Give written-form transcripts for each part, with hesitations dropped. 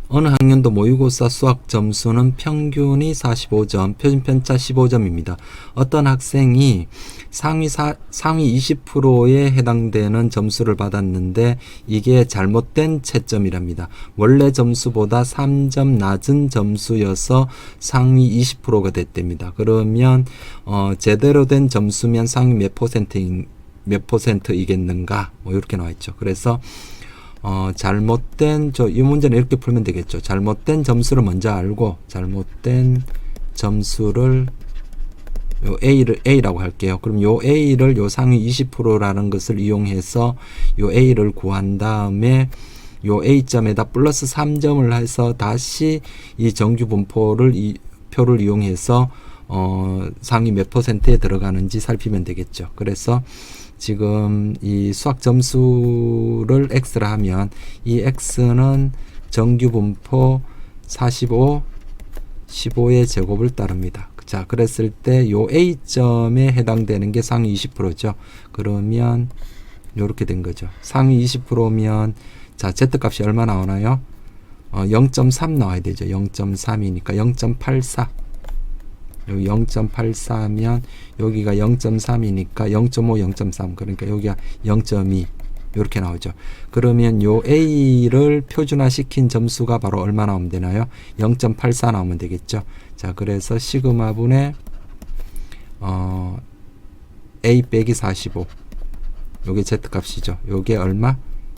어느 학년도 모의고사 수학 점수는 평균이 45점, 표준편차 15점입니다. 어떤 학생이 상위 20%에 해당되는 점수를 받았는데 이게 잘못된 채점이랍니다. 원래 점수보다 3점 낮은 점수여서 상위 20%가 됐답니다. 그러면 제대로 된 점수면 상위 몇 퍼센트이겠는가? 뭐 이렇게 나와 있죠. 그래서 잘못된, 이 문제는 이렇게 풀면 되겠죠. 잘못된 점수를 먼저 알고, 잘못된 점수를, A를, A라고 할게요. 그럼 요 A를 요 상위 20%라는 것을 이용해서 요 A를 구한 다음에 요 A점에다 플러스 3점을 해서 다시 이 정규 분포를, 표를 이용해서, 상위 몇 퍼센트에 들어가는지 살피면 되겠죠. 그래서 지금 이 수학 점수를 x라 하면 이 x는 정규 분포 45, 15의 제곱을 따릅니다. 자, 그랬을 때 요 A점에 해당되는 게 상위 20%죠. 그러면 요렇게 된 거죠. 상위 20%면 자, Z값이 얼마 나오나요? 0.3 나와야 되죠. 0.3이니까 0.84. 여기 0.84면 여기가 0.3이니까 0.5, 0.3 그러니까 여기가 0.2 이렇게 나오죠. 그러면 요 A를 표준화 시킨 점수가 바로 얼마 나오면 되나요? 0.84 나오면 되겠죠. 자, 그래서 시그마분의 A 빼기 45 요게 Z값이죠. 요게 얼마?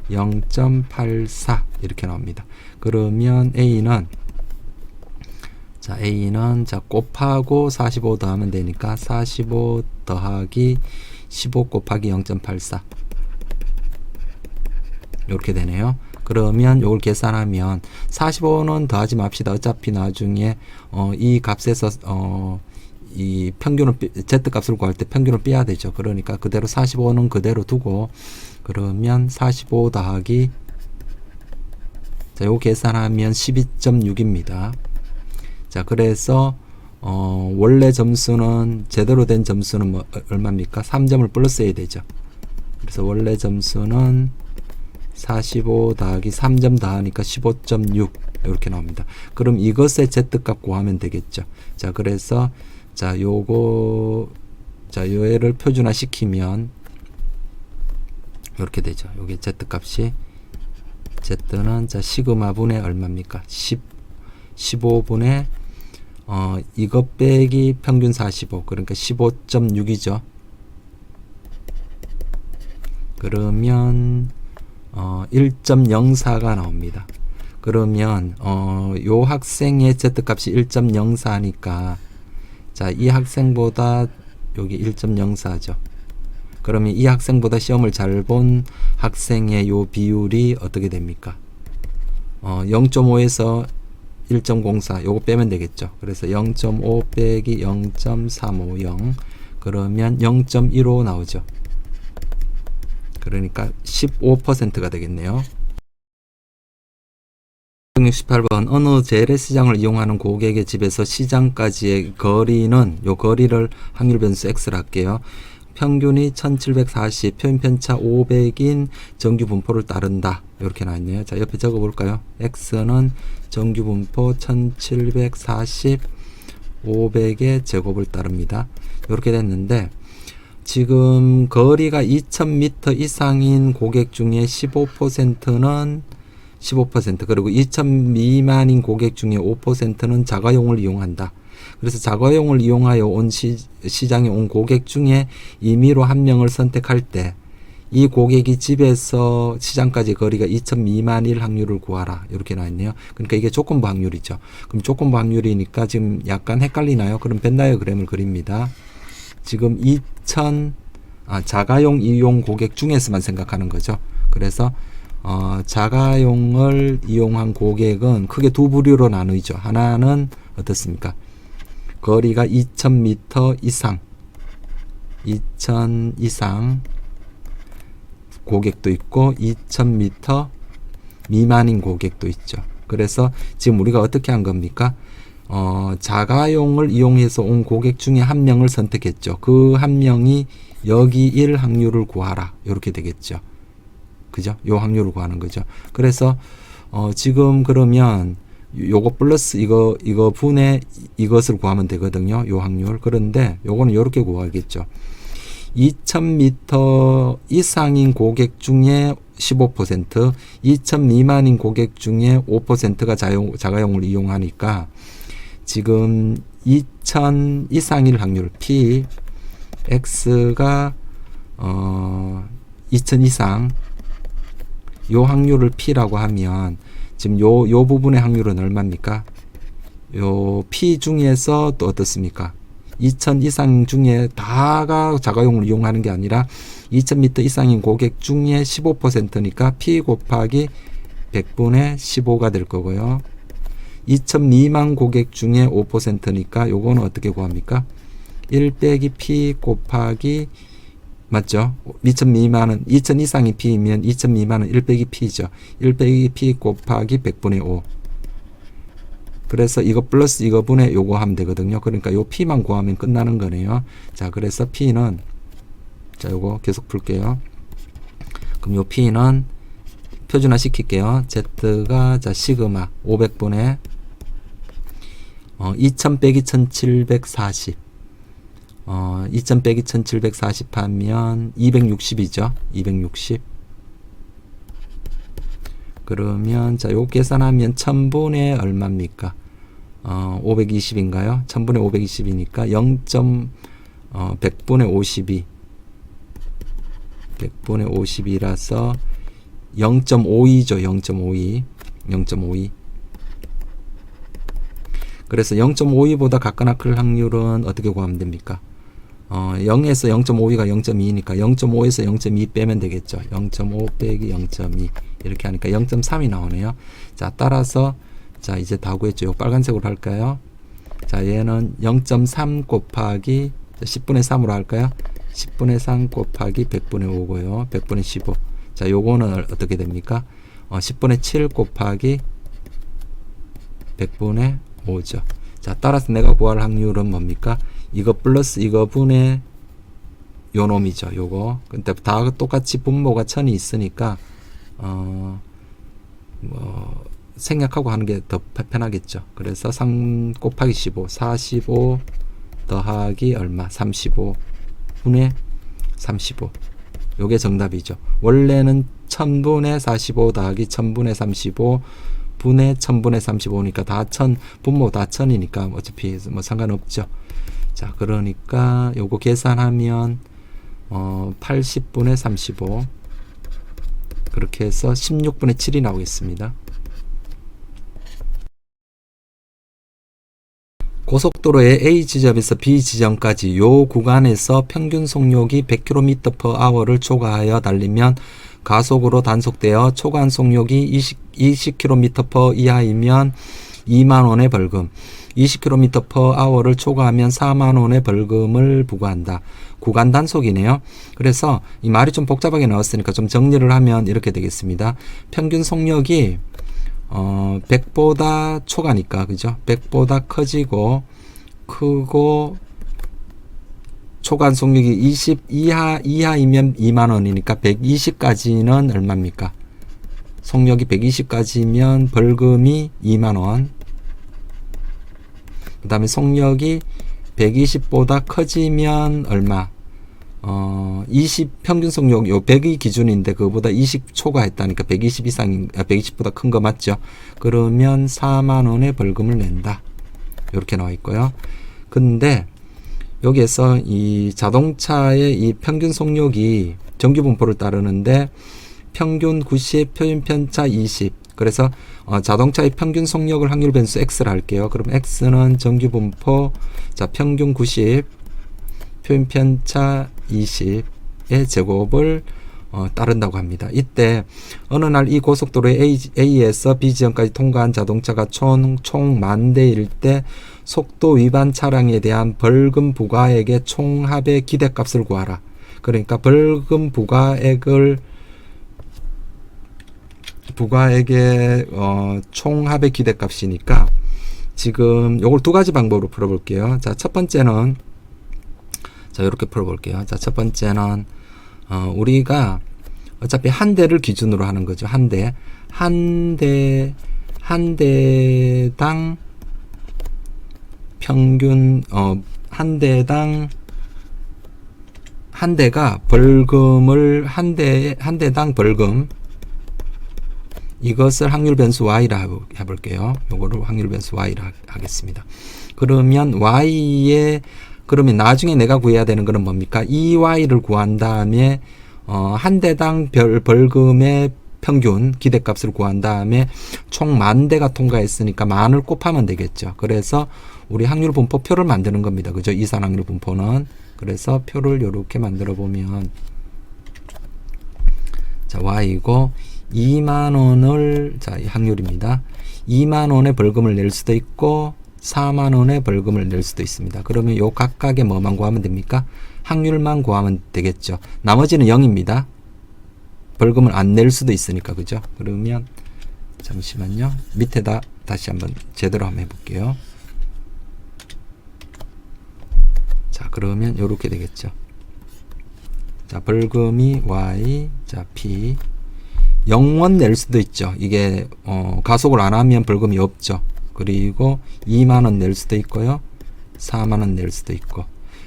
0.84 이렇게 나옵니다. 그러면 A는 자, 곱하고 45 더하면 되니까 45 더하기 15 곱하기 0.84 이렇게 되네요. 그러면 요걸 계산하면 45는 더하지 맙시다. 어차피 나중에 이 값에서 이 평균을 Z값을 구할 때 평균을 빼야 되죠. 그러니까 그대로 45는 그대로 두고 그러면 45 더하기 자, 요 계산하면 12.6입니다. 자, 그래서 원래 점수는 제대로 된 점수는 뭐 얼마입니까? 3점을 플러스해야 되죠. 그래서 원래 점수는 45 더하기 3점 더하니까 15.6 이렇게 나옵니다. 그럼 이것의 Z값 구하면 되겠죠. 자, 그래서 자, 요거 자, 요애를 표준화 시키면 이렇게 되죠. 요게 Z값이 Z는 자, 시그마 분의 얼마입니까? 15분의 이것 빼기 평균 45 그러니까 15.6이죠. 그러면 1.04가 나옵니다. 그러면 요 학생의 Z값이 1.04니까 자, 이 학생보다 여기 1.04죠. 그러면 이 학생보다 시험을 잘 본 학생의 요 비율이 어떻게 됩니까? 0.5에서 1.04 요거 빼면 되겠죠. 그래서 0.5 빼기 0.350 그러면 0.15 나오죠. 그러니까 15%가 되겠네요. 68번 어느 재래시장을 이용하는 고객의 집에서 시장까지의 거리는 요 거리를 확률 변수 x를 할게요. 평균이 1740, 표준편차 500인 정규 분포를 따른다. 이렇게 나왔네요. 자, 옆에 적어 볼까요? x는 정규 분포 1740, 500의 제곱을 따릅니다. 이렇게 됐는데 지금 거리가 2000m 이상인 고객 중에 15%는 15% 그리고 2000 미만인 고객 중에 5%는 자가용을 이용한다. 그래서 자가용을 이용하여 온 시장에 온 고객 중에 임의로 한 명을 선택할 때 이 고객이 집에서 시장까지 거리가 2000 미만일 확률을 구하라. 이렇게 나왔네요. 그러니까 이게 조건부 확률이죠. 그럼 조건부 확률이니까 지금 약간 헷갈리나요? 그럼 벤 다이어그램을 그립니다. 지금 2000 자가용 이용 고객 중에서만 생각하는 거죠. 그래서 자가용을 이용한 고객은 크게 두 부류로 나누죠. 하나는 어떻습니까? 거리가 2000m 이상 2000 이상 고객도 있고 2000m 미만인 고객도 있죠. 그래서 지금 우리가 어떻게 한 겁니까? 자가용을 이용해서 온 고객 중에 한 명을 선택했죠. 그 한 명이 여기일 확률을 구하라. 이렇게 되겠죠. 그죠? 요 확률을 구하는 거죠. 그래서 지금 그러면 요거 플러스 이거 분의 이것을 구하면 되거든요. 요 확률. 그런데 요거는 요렇게 구하겠죠. 2000m 이상인 고객 중에 15%, 2000 미만인 고객 중에 5%가 자가용을 이용하니까 지금 2000 이상일 확률 P X가 2000 이상 요 확률을 P라고 하면 지금 요 부분의 확률은 얼마입니까? 요 P 중에서 또 어떻습니까? 2000 이상 중에 다가 자가용을 이용하는 게 아니라 2000m 이상인 고객 중에 15%니까 P 곱하기 100분의 15가 될 거고요. 2000 미만 고객 중에 5%니까 요거는 어떻게 구합니까? 1 빼기 P 곱하기 맞죠? 2000 미만은 2000 이상이 P이면 2000 미만은 1 빼기 P죠. 1 빼기 P 곱하기 100분의 5. 그래서 이거 플러스 이거 분의 요거 하면 되거든요. 그러니까 요 P만 구하면 끝나는 거네요. 자, 그래서 P는 자, 요거 계속 풀게요. 그럼 요 P는 표준화 시킬게요. Z가 자 시그마 500분의 2000 빼기 1740 2000 빼기 1740 하면 260이죠. 260. 그러면 자, 요 계산하면 1000분의 얼마입니까? 520인가요? 1000분의 520이니까 100분의 52. 100분의 52라서 0.52죠. 0.52. 0.52. 그래서 0.52보다 같거나 클 확률은 어떻게 구하면 됩니까? 0에서 0.52가 0.2니까 0.5에서 0.2 빼면 되겠죠. 0.5 빼기 0.2 이렇게 하니까 0.3이 나오네요. 자, 따라서 자, 이제 다 구했죠. 요 빨간색으로 할까요? 자, 얘는 0.3 곱하기 10분의 3으로 할까요? 10분의 3 곱하기 100분의 5고요. 100분의 15. 자, 요거는 어떻게 됩니까? 10분의 7 곱하기 100분의 5죠. 자, 따라서 내가 구할 확률은 뭡니까? 이거 플러스 이거 분의 요 놈이죠. 요거. 근데 다 똑같이 분모가 1000이 있으니까 생략하고 하는 게 더 편하겠죠. 그래서 3 곱하기 15 45 더하기 얼마? 35 분의 35. 요게 정답이죠. 원래는 1000분의 45 더하기 1000분의 35 분의 1000분의 35니까 다 1000, 분모 다 1000이니까 어차피 뭐 상관없죠. 자, 그러니까 요거 계산하면 80분의 35 그렇게 해서 16분의 7이 나오겠습니다. 고속도로의 A 지점에서 B 지점까지 요 구간에서 평균 속력이 100km/h를 초과하여 달리면 가속으로 단속되어 초과한 속력이 20km/h 이하이면 2만원의 벌금, 20km/h를 초과하면 4만원의 벌금을 부과한다. 구간 단속이네요. 그래서 이 말이 좀 복잡하게 나왔으니까 좀 정리를 하면 이렇게 되겠습니다. 평균 속력이 100보다 초과니까, 그죠? 100보다 크고 초과한 속력이 20 이하이면 2만원이니까 120까지는 얼마입니까? 속력이 120까지면 벌금이 2만원. 그 다음에 속력이 120보다 커지면 얼마? 20 평균 속력 요 100이 기준인데 그거보다 20 초과했다니까 120 이상 120보다 큰 거 맞죠? 그러면 4만원의 벌금을 낸다. 이렇게 나와 있고요. 근데 여기에서 이 자동차의 이 평균 속력이 정규 분포를 따르는데 평균 90, 표준 편차 20. 그래서 자동차의 평균 속력을 확률 변수 x를 할게요. 그럼 x는 정규 분포, 자, 평균 90, 표준 편차 20의 제곱을 따른다고 합니다. 이때 어느 날 이 고속도로의 A에서 B 지점까지 통과한 자동차가 총 10,000대일 때 속도 위반 차량에 대한 벌금 부과액의 총합의 기대값을 구하라. 그러니까 벌금 부과액의 총합의 기대값이니까 지금 요걸 두 가지 방법으로 풀어볼게요. 자, 첫 번째는 자, 이렇게 풀어볼게요. 자, 첫 번째는 우리가 어차피 한 대를 기준으로 하는 거죠. 한 대. 한 대당 평균 한 대가 벌금을 한 대당 벌금, 이것을 확률 변수 y라 해볼게요. 요거를 확률 변수 y라 하겠습니다. 그러면 y에, 그러면 나중에 내가 구해야 되는 거는 뭡니까? 이 y를 구한 다음에 한 대당 벌금의 평균 기대값을 구한 다음에 총 10,000대가 통과했으니까 만을 곱하면 되겠죠. 그래서 우리 확률 분포표를 만드는 겁니다. 그죠? 이산 확률 분포는. 그래서 표를 이렇게 만들어 보면, 자, y이고 2만 원을, 자, 이 확률입니다. 2만 원의 벌금을 낼 수도 있고 4만 원의 벌금을 낼 수도 있습니다. 그러면 요 각각의 뭐만 구하면 됩니까? 확률만 구하면 되겠죠. 나머지는 0입니다. 벌금을 안 낼 수도 있으니까. 그죠? 그러면 잠시만요. 밑에다 다시 한번 제대로 한번 해볼게요. 자, 그러면 요렇게 되겠죠. 자, 벌금이 y, 자, p. 0원 낼 수도 있죠. 이게 가속을 안 하면 벌금이 없죠. 그리고 2만 원 낼 수도 있고요. 4만 원 낼 수도 있고.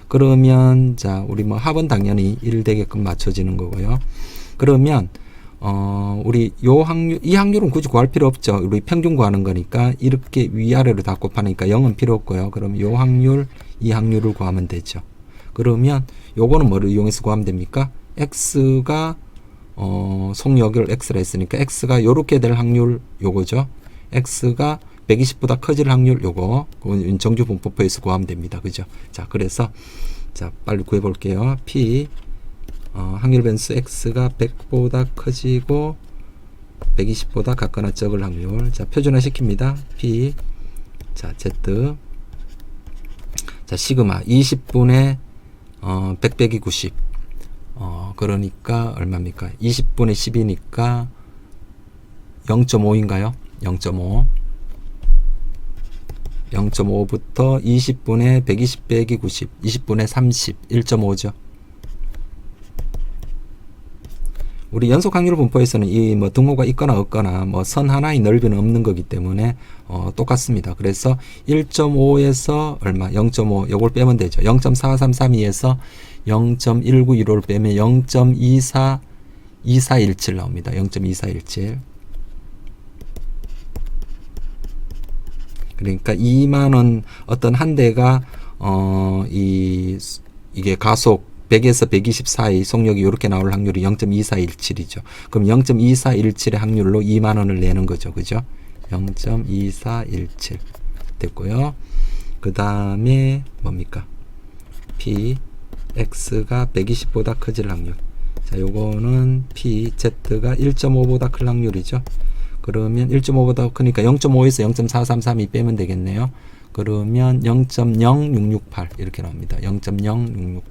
그러면 자, 우리 뭐 합은 당연히 1 되게끔 맞춰지는 거고요. 그러면 우리 이 확률은 굳이 구할 필요 없죠. 우리 평균 구하는 거니까 이렇게 위아래로 다 곱하니까 0은 필요 없고요. 그럼 요 확률, 이 확률을 구하면 되죠. 그러면 요거는 뭐를 이용해서 구하면 됩니까? x가 속력을 x라 했으니까 x가 요렇게 될 확률 요거죠. x가 120보다 커질 확률 요거, 정규 분포표에서 구하면 됩니다. 그죠? 자, 그래서 자, 빨리 구해 볼게요. p 확률 변수 x가 100보다 커지고 120보다 같거나 적을 확률. 자, 표준화 시킵니다. p, 자, z, 자, 시그마 20분의 100 빼기 90. 그러니까 얼마입니까? 20분의 10이니까 0.5인가요? 0.5. 0.5부터 20분의 120 빼기 90, 20분의 30, 1.5죠. 우리 연속 확률 분포에서는 이 뭐 등호가 있거나 없거나 뭐 선 하나의 넓이는 없는 거기 때문에 똑같습니다. 그래서 1.5에서 얼마? 0.5 요걸 빼면 되죠. 0.4332에서 0.1915를 빼면 0.2417 나옵니다. 0.2417. 그러니까 2만 원 어떤 한 대가 이게 가속 100에서 120 사이 속력이 이렇게 나올 확률이 0.2417이죠. 그럼 0.2417의 확률로 2만 원을 내는 거죠. 그죠? 0.2417 됐고요. 그 다음에 뭡니까? P, X가 120보다 커질 확률. 자, 요거는 P, Z가 1.5보다 클 확률이죠. 그러면 1.5보다 크니까 0.5에서 0.4332 빼면 되겠네요. 그러면 0.0668 이렇게 나옵니다. 0.0668.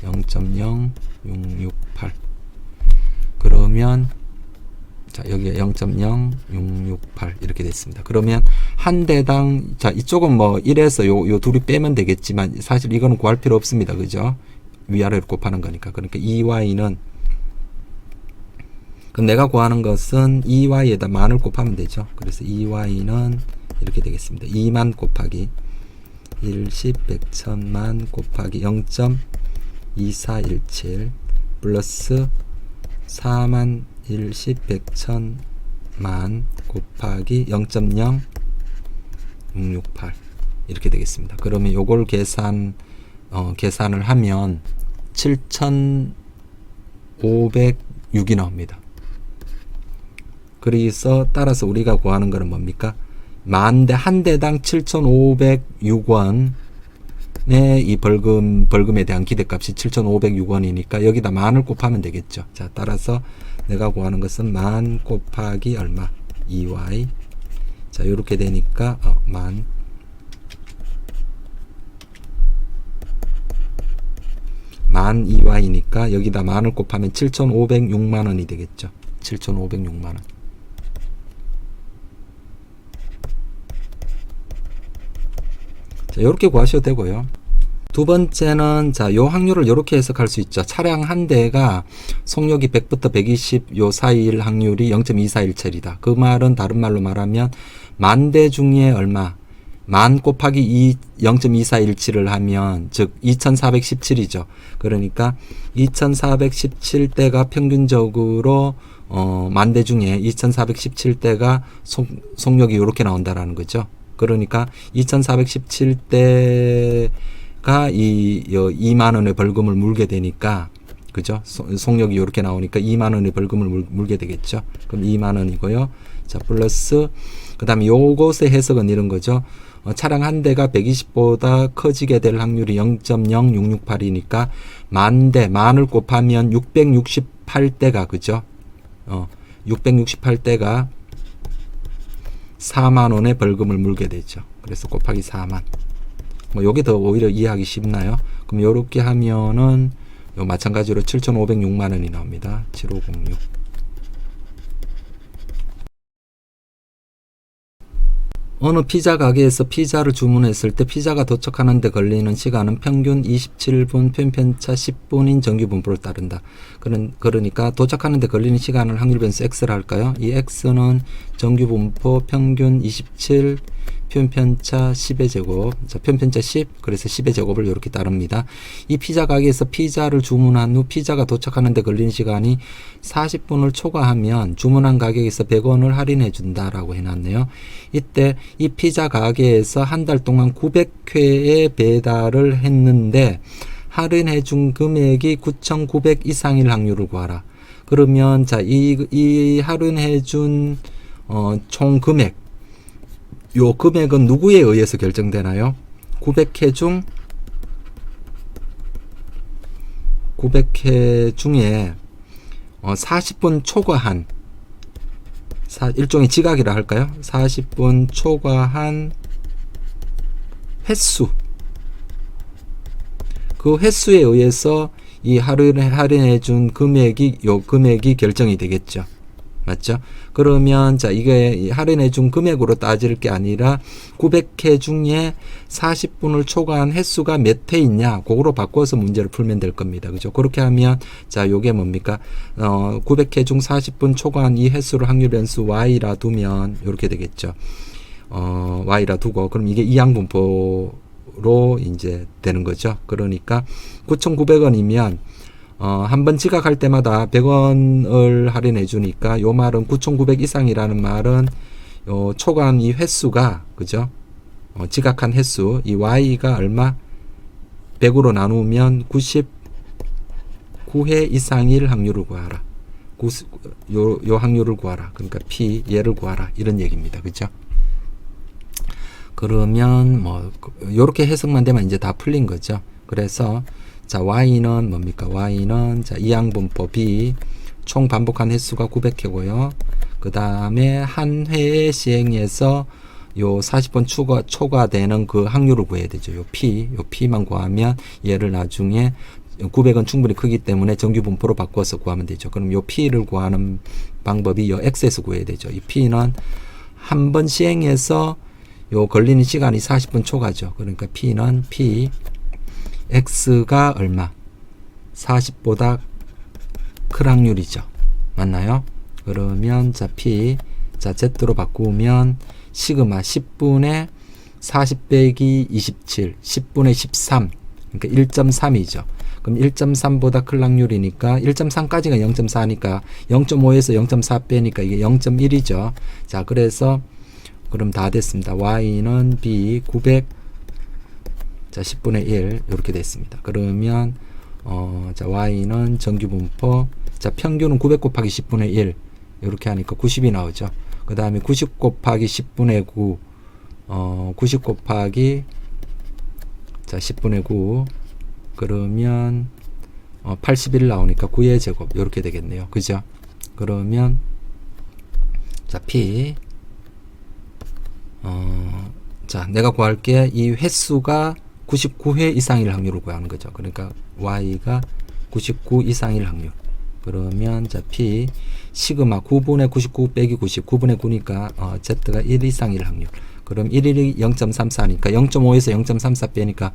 0.0668. 그러면 자, 여기에 0.0668 이렇게 됐습니다. 그러면 한 대당, 자, 이쪽은 뭐 1에서 요 둘이 빼면 되겠지만 사실 이거는 구할 필요 없습니다. 그죠? 위아래로 곱하는 거니까. 그러니까 2y는, 그럼 내가 구하는 것은 2y에다 만을 곱하면 되죠. 그래서 2y는 이렇게 되겠습니다. 2만 곱하기 1, 10, 100, 1000만 곱하기 0.2417 플러스 4만 1, 10, 100, 1000만 곱하기 0.0668 이렇게 되겠습니다. 그러면 요걸 계산을 하면 7,506이 나옵니다. 그래서 따라서 우리가 구하는 거는 뭡니까? 한 대당 7,506원의 이 벌금에 대한 기대값이 7,506원이니까 여기다 만을 곱하면 되겠죠. 자, 따라서 내가 구하는 것은 만 곱하기 얼마? 2y. 자, 요렇게 되니까 만 2y니까 여기다 만을 곱하면 7,506만 원이 되겠죠. 7,506만 원. 자, 요렇게 구하셔도 되고요. 두 번째는 자, 요 확률을 이렇게 해석할 수 있죠. 차량 한 대가 속력이 100부터 120 요 사이일 확률이 0.241cher이다. 그 말은 다른 말로 말하면 만 대 중에 얼마? 만 곱하기 0.2417을 하면 즉 2417이죠. 그러니까 2417대가 평균적으로 만 대 중에 2417대가 속력이 이렇게 나온다라는 거죠. 그러니까 2417대가 2만 원의 벌금을 물게 되니까 그죠? 속력이 이렇게 나오니까 2만 원의 벌금을 물게 되겠죠. 그럼 2만 원이고요. 자, 플러스 그다음에 요것의 해석은 이런 거죠. 차량 한 대가 120보다 커지게 될 확률이 0.0668이니까 만을 곱하면 668대가 그죠? 668대가 4만 원의 벌금을 물게 되죠. 그래서 곱하기 4만. 요게 더 오히려 이해하기 쉽나요? 그럼 요렇게 하면은 요 마찬가지로 7,506만 원이 나옵니다. 7506. 어느 피자 가게에서 피자를 주문했을 때 피자가 도착하는 데 걸리는 시간은 평균 27분, 편편차 10분인 정규분포를 따른다. 그러니까 도착하는 데 걸리는 시간을 확률 변수 x라 할까요? 이 x는 정규분포 평균 27, 편편차 10의 제곱, 자, 편편차 10, 그래서 10의 제곱을 이렇게 따릅니다. 이 피자 가게에서 피자를 주문한 후 피자가 도착하는 데 걸리는 시간이 40분을 초과하면 주문한 가격에서 100원을 할인해 준다라고 해놨네요. 이때 이 피자 가게에서 한 달 동안 900회의 배달을 했는데 할인해 준 금액이 9,900 이상일 확률을 구하라. 그러면 자, 이 할인해 준 총 금액, 요 금액은 누구에 의해서 결정되나요? 900회 중에 40분 초과한 일종의 지각이라 할까요? 40분 초과한 횟수, 그 횟수에 의해서 이 할인해 준 금액이 결정이 되겠죠. 맞죠? 그러면 자, 이게 할인해 준 금액으로 따질 게 아니라 900회 중에 40분을 초과한 횟수가 몇 회 있냐, 그거로 바꿔서 문제를 풀면 될 겁니다. 그죠? 그렇게 하면 자, 요게 뭡니까? 900회 중 40분 초과한 이 횟수를 확률 변수 y라 두면 이렇게 되겠죠. y라 두고 그럼 이게 이항분포로 이제 되는 거죠. 그러니까 9,900원이면 한 번 지각할 때마다 100원을 할인해 주니까 요 말은 9,900 이상이라는 말은 요 초과한 이 횟수가 그죠? 지각한 횟수, 이 y가 얼마? 100으로 나누면 99회 이상일 확률을 구하라. 요 확률을 구하라. 그러니까 p 얘를 구하라. 이런 얘기입니다. 그죠? 그러면 뭐 요렇게 해석만 되면 이제 다 풀린 거죠. 그래서 자, y는 뭡니까? y는 자, 이항분포 b 총 반복한 횟수가 900회고요. 그 다음에 한 회의 시행에서 요 40번 초과되는 그 확률을 구해야 되죠. 요 p만 구하면 얘를 나중에 900은 충분히 크기 때문에 정규분포로 바꿔서 구하면 되죠. 그럼 요 p를 구하는 방법이 요 x에서 구해야 되죠. 이 p는 한 번 시행해서 요 걸리는 시간이 40분 초과죠. 그러니까 p는 p x가 얼마? 40보다 클 확률이죠. 맞나요? 그러면 자, p 자, z로 바꾸면 시그마 10분의 40 빼기 27 10분의 13 그러니까 1.3이죠. 그럼 1.3보다 클 확률이니까 1.3까지가 0.4니까 0.5에서 0.4 빼니까 이게 0.1이죠. 자, 그래서 그럼 다 됐습니다. y는 b 900 자, 10분의 1 이렇게 됐습니다. 그러면 자, y는 정규분포 자, 평균은 900 곱하기 10분의 1 이렇게 하니까 90이 나오죠. 그 다음에 90 곱하기 10분의 9 90 곱하기 자, 10분의 9 그러면 81 나오니까 9의 제곱 이렇게 되겠네요. 그죠? 그러면 자, p 자, 내가 구할게. 이 횟수가 99회 이상일 확률을 구하는 거죠. 그러니까 y가 99 이상일 확률. 그러면 자, p 시그마 9분의 99 빼기 90 9분의 9니까 z가 1 이상일 확률. 그럼 1일이 0.34니까 0.5에서 0.34 빼니까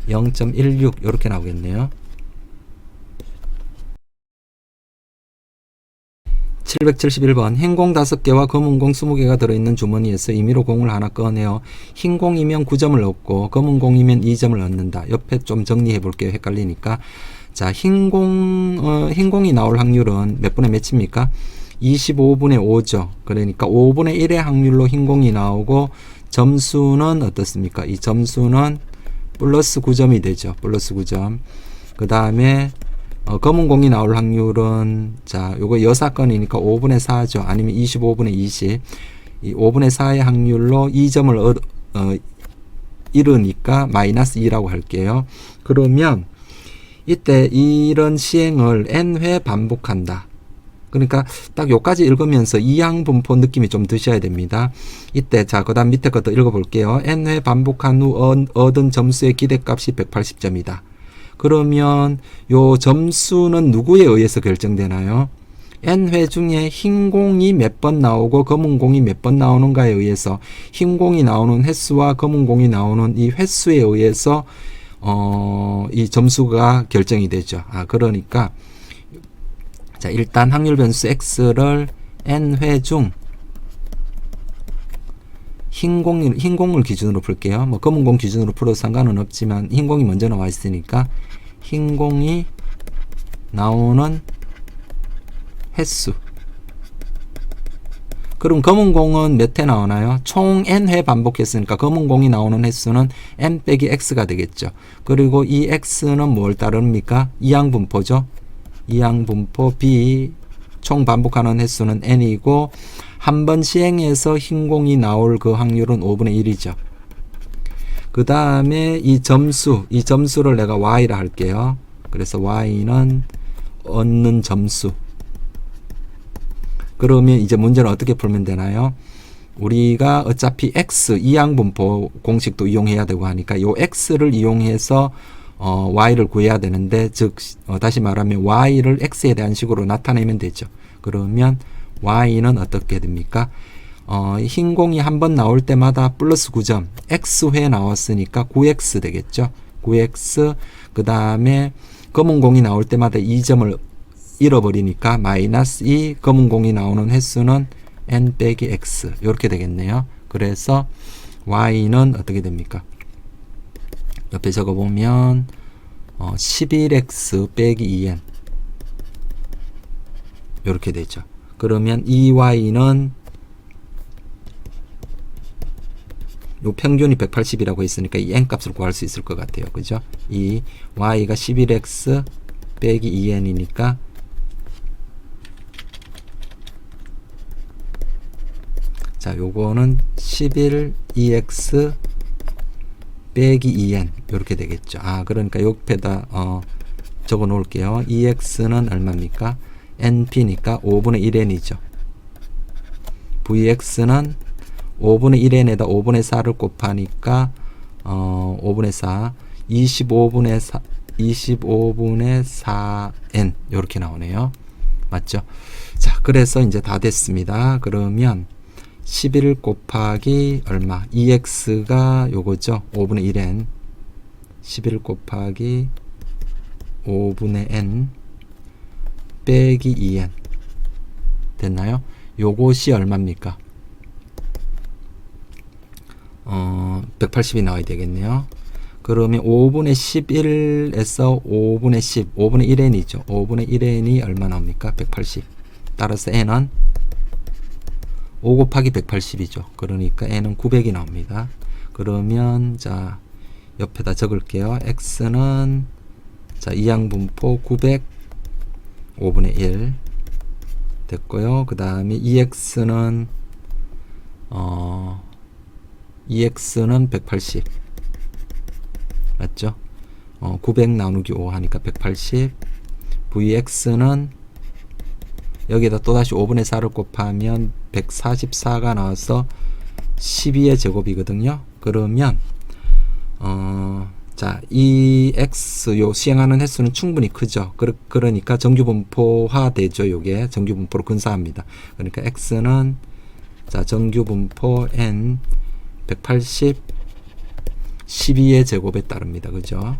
0.16 이렇게 나오겠네요. 771번 흰공 5개와 검은 공 20개가 들어있는 주머니에서 임의로 공을 하나 꺼내어 흰 공이면 9점을 얻고 검은 공이면 2점을 얻는다. 옆에 좀 정리해 볼게요. 헷갈리니까. 자, 흰 공이 나올 확률은 몇 분의 몇입니까? 25분의 5죠. 그러니까 5분의 1의 확률로 흰 공이 나오고 점수는 어떻습니까? 이 점수는 플러스 9점이 되죠. 플러스 9점. 그 다음에 검은 공이 나올 확률은 자 요거 여사건이니까 5분의 4죠. 아니면 25분의 20. 이 5분의 4의 확률로 2점을 잃으니까 마이너스 2라고 할게요. 그러면 이때 이런 시행을 n회 반복한다. 그러니까 딱 요까지 읽으면서 이항분포 느낌이 좀 드셔야 됩니다. 이때 자 그다음 밑에 것도 읽어볼게요. n회 반복한 후 얻은 점수의 기대값이 180점이다. 그러면 요 점수는 누구에 의해서 결정되나요? n회 중에 흰 공이 몇 번 나오고 검은 공이 몇 번 나오는가에 의해서 흰 공이 나오는 횟수와 검은 공이 나오는 이 횟수에 의해서 이 점수가 결정이 되죠. 그러니까 자 일단 확률 변수 x를 n회 중 흰 공을 기준으로 풀게요. 뭐 검은 공 기준으로 풀어도 상관은 없지만 흰 공이 먼저 나와 있으니까 흰 공이 나오는 횟수. 그럼 검은 공은 몇 회 나오나요? 총 n회 반복했으니까 검은 공이 나오는 횟수는 n 빼기 x가 되겠죠. 그리고 이 x는 뭘 따릅니까? 이항분포죠. 이항분포 b 총 반복하는 횟수는 n이고 한 번 시행해서 흰 공이 나올 그 확률은 5분의 1이죠. 그 다음에 이 점수를 내가 y라 할게요. 그래서 y는 얻는 점수. 그러면 이제 문제는 어떻게 풀면 되나요? 우리가 어차피 x 이항분포 공식도 이용해야 되고 하니까 이 x를 이용해서 y를 구해야 되는데 즉 다시 말하면 y를 x에 대한 식으로 나타내면 되죠. 그러면 y는 어떻게 됩니까? 흰 공이 한 번 나올 때마다 플러스 9점 x회 나왔으니까 9x 되겠죠. 9x 그 다음에 검은 공이 나올 때마다 2점을 잃어버리니까 마이너스 2 검은 공이 나오는 횟수는 n 빼기 x 이렇게 되겠네요. 그래서 y는 어떻게 됩니까? 옆에 적어보면 11x 빼기 2n 이렇게 되죠. 그러면 이 y는 요 평균이 180이라고 했으니까 이 n 값을 구할 수 있을 것 같아요. 그죠? 이 y가 11x 빼기 2n이니까 자 요거는 11 2x 빼기 2n 이렇게 되겠죠. 그러니까 옆에다 적어 놓을게요. 2x는 얼마입니까? np니까 5분의 1n이죠. vx는 5분의 1n에다 5분의 4를 곱하니까 5분의 4 25분의 4n 이렇게 나오네요. 맞죠? 자, 그래서 이제 다 됐습니다. 그러면 11 곱하기 얼마? 2x가 요거죠. 5분의 1n 11 곱하기 5분의 n 빼기 2n 됐나요? 요것이 얼마입니까? 180이 나와야 되겠네요. 그러면 5분의 11에서 5분의 10 5분의 1n이죠. 5분의 1n이 얼마 나옵니까? 180. 따라서 n은 5 곱하기 180이죠. 그러니까 n은 900이 나옵니다. 그러면 자 옆에다 적을게요. x는 자 이항분포 900 5분의 1 됐고요. 그 다음에 EX는 180 맞죠? 900 나누기 5 하니까 180 VX는 여기에다 또다시 5분의 4를 곱하면 144가 나와서 12의 제곱이거든요. 그러면 자, 이 x 요 시행하는 횟수는 충분히 크죠. 그러니까 정규분포화 되죠. 요게 정규분포로 근사합니다. 그러니까 x는 자 정규분포 n 180 12의 제곱에 따릅니다. 그죠?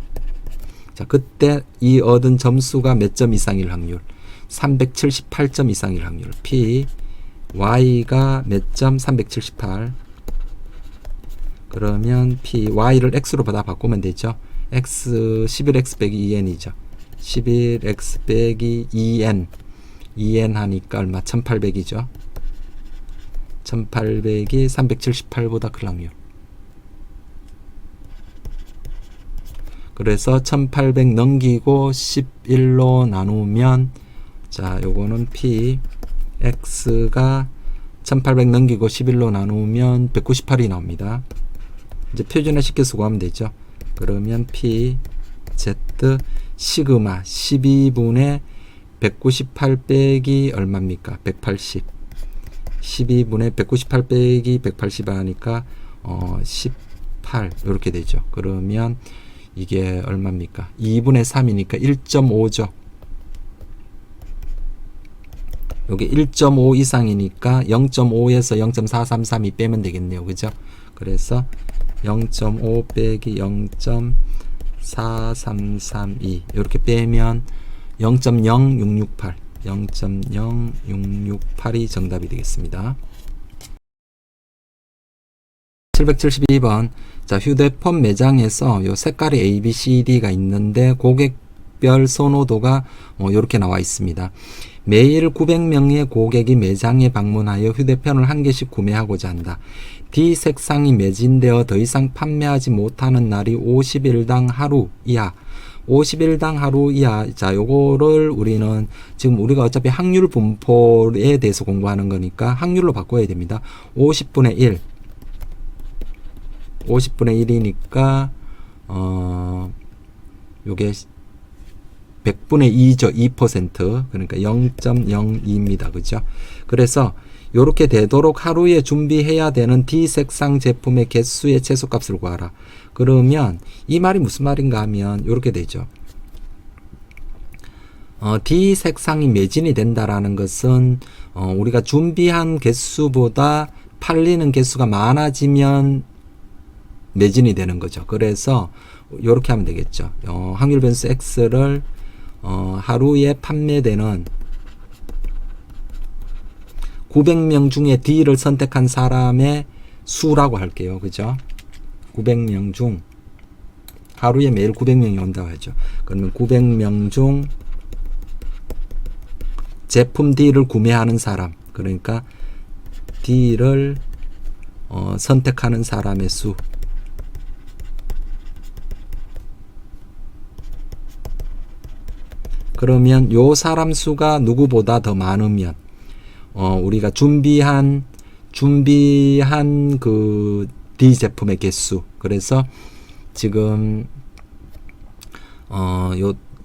자, 그때 이 얻은 점수가 몇 점 이상일 확률? 378점 이상일 확률. P, Y가 몇 점? 378. 그러면 P, Y를 X로 다 바꾸면 되죠. X, 11X 빼기 2N이죠. 11X 빼기 2N. 2N 하니까 얼마? 1800이죠. 1800이 378보다 큰 확률. 그래서 1800 넘기고 11로 나누면, 자, 요거는 P, X가 1800 넘기고 11로 나누면 198이 나옵니다. 이제 표준화 시켜서 구하면 되죠. 그러면 P, Z, 시그마 12분의 198 빼기 얼마입니까? 180. 12분의 198 빼기 180 하니까 18 이렇게 되죠. 그러면 이게 얼마입니까? 2분의 3이니까 1.5죠. 여기 1.5 이상이니까 0.5에서 0.433이 빼면 되겠네요. 그죠? 그래서 0.5 빼기 0.4332 이렇게 빼면 0.0668 0.0668이 정답이 되겠습니다. 772번. 자, 휴대폰 매장에서 요 색깔이 A, B, C, D가 있는데 고객별 선호도가 이렇게 나와 있습니다. 매일 900명의 고객이 매장에 방문하여 휴대폰을 한 개씩 구매하고자 한다. D 색상이 매진되어 더 이상 판매하지 못하는 날이 50일당 하루 이하. 50일당 하루 이하. 자, 요거를 우리는 지금 우리가 어차피 확률 분포에 대해서 공부하는 거니까 확률로 바꿔야 됩니다. 50분의 1. 50분의 1이니까 요게 100분의 2죠. 2%. 그러니까 0.02입니다. 그죠? 그래서 요렇게 되도록 하루에 준비해야 되는 D 색상 제품의 개수의 최소값을 구하라. 그러면 이 말이 무슨 말인가 하면 요렇게 되죠. D 색상이 매진이 된다라는 것은 우리가 준비한 개수보다 팔리는 개수가 많아지면 매진이 되는 거죠. 그래서 요렇게 하면 되겠죠. 확률 변수 X를 하루에 판매되는 900명 중에 D를 선택한 사람의 수라고 할게요. 그죠? 900명 중 하루에 매일 900명이 온다고 하죠. 그러면 900명 중 제품 D를 구매하는 사람, 그러니까 D를 선택하는 사람의 수. 그러면 요 사람 수가 누구보다 더 많으면 우리가 준비한 그 D 제품의 개수. 그래서 지금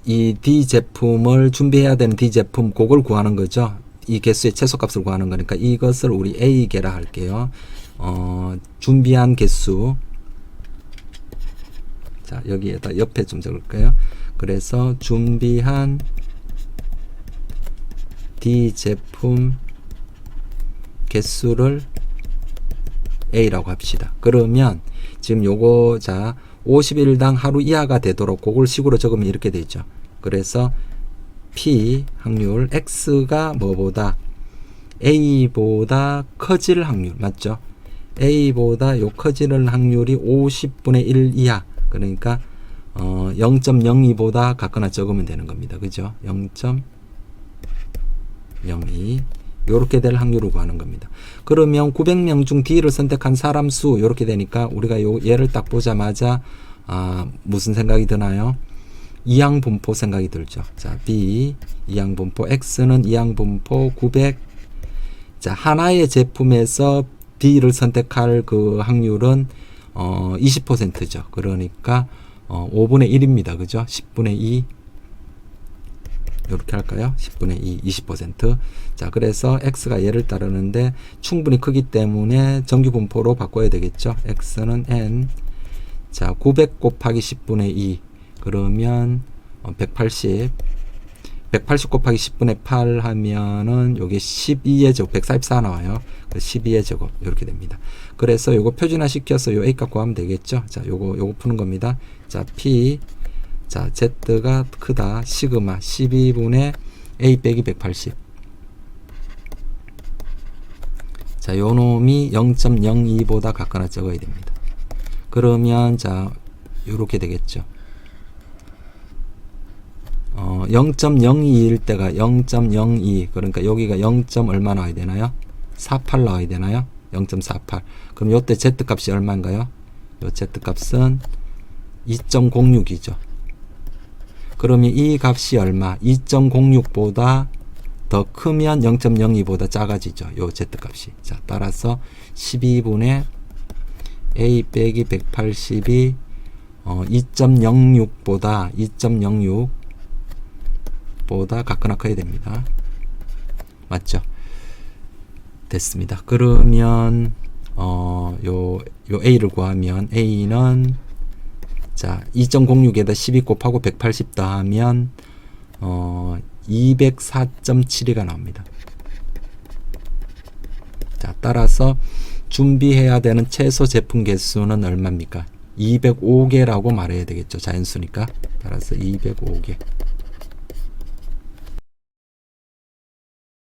이 D 제품을 준비해야 되는 D 제품 그걸 구하는 거죠. 이 개수의 최소값을 구하는 거니까 이것을 우리 A 개라 할게요. 준비한 개수. 자, 여기에다 옆에 좀 적을까요? 그래서 준비한 D 제품 개수를 A라고 합시다. 그러면 지금 요거 자 50일당 하루 이하가 되도록 그걸 식으로 적으면 이렇게 되죠. 그래서 P 확률 X가 뭐보다 A보다 커질 확률 맞죠? A보다 요 커지는 확률이 50분의 1 이하. 그러니까 0.02보다 같거나 적으면 되는 겁니다. 그죠? 0.02 요렇게 될 확률을 구하는 겁니다. 그러면 900명 중 D를 선택한 사람 수 요렇게 되니까 우리가 요 얘를 딱 보자마자 무슨 생각이 드나요? 이항분포 생각이 들죠. 자, B 이항분포, X는 이항분포 900. 자, 하나의 제품에서 D를 선택할 그 확률은 20%죠. 그러니까 5분의 1입니다. 그죠? 10분의 2 이렇게 할까요? 10분의 2 20%. 자, 그래서 X가 얘를 따르는데 충분히 크기 때문에 정규분포로 바꿔야 되겠죠. X는 N. 자, 900 곱하기 10분의 2 그러면 180. 180 곱하기 10분의 8 하면은 요게 12의 제곱 144 나와요. 12의 제곱 이렇게 됩니다. 그래서 요거 표준화 시켜서 요 A 값 구하면 되겠죠. 자, 요거 푸는 겁니다. 자, P 자, Z가 크다. 시그마 12분의 A 빼기 180. 자, 요 놈이 0.02보다 같거나 적어야 됩니다. 그러면 자, 요렇게 되겠죠. 0.02일 때가 0.02 그러니까 여기가 0. 얼마 나와야 되나요? 48 나와야 되나요? 0.48. 그럼 요때 Z 값이 얼마인가요? 요 Z 값은 2.06이죠. 그러면 이 값이 얼마? 2.06보다 더 크면 0.02보다 작아지죠. 요 Z 값이. 자, 따라서 12분의 A 빼기 180이 2.06보다 같거나 커야 됩니다. 맞죠? 됐습니다. 그러면 요 A를 구하면 A는 자 2.06에다 12 곱하고 180 더하면 204.72가 나옵니다. 자, 따라서 준비해야 되는 최소 제품 개수는 얼마입니까? 205개라고 말해야 되겠죠. 자연수니까. 따라서 205개.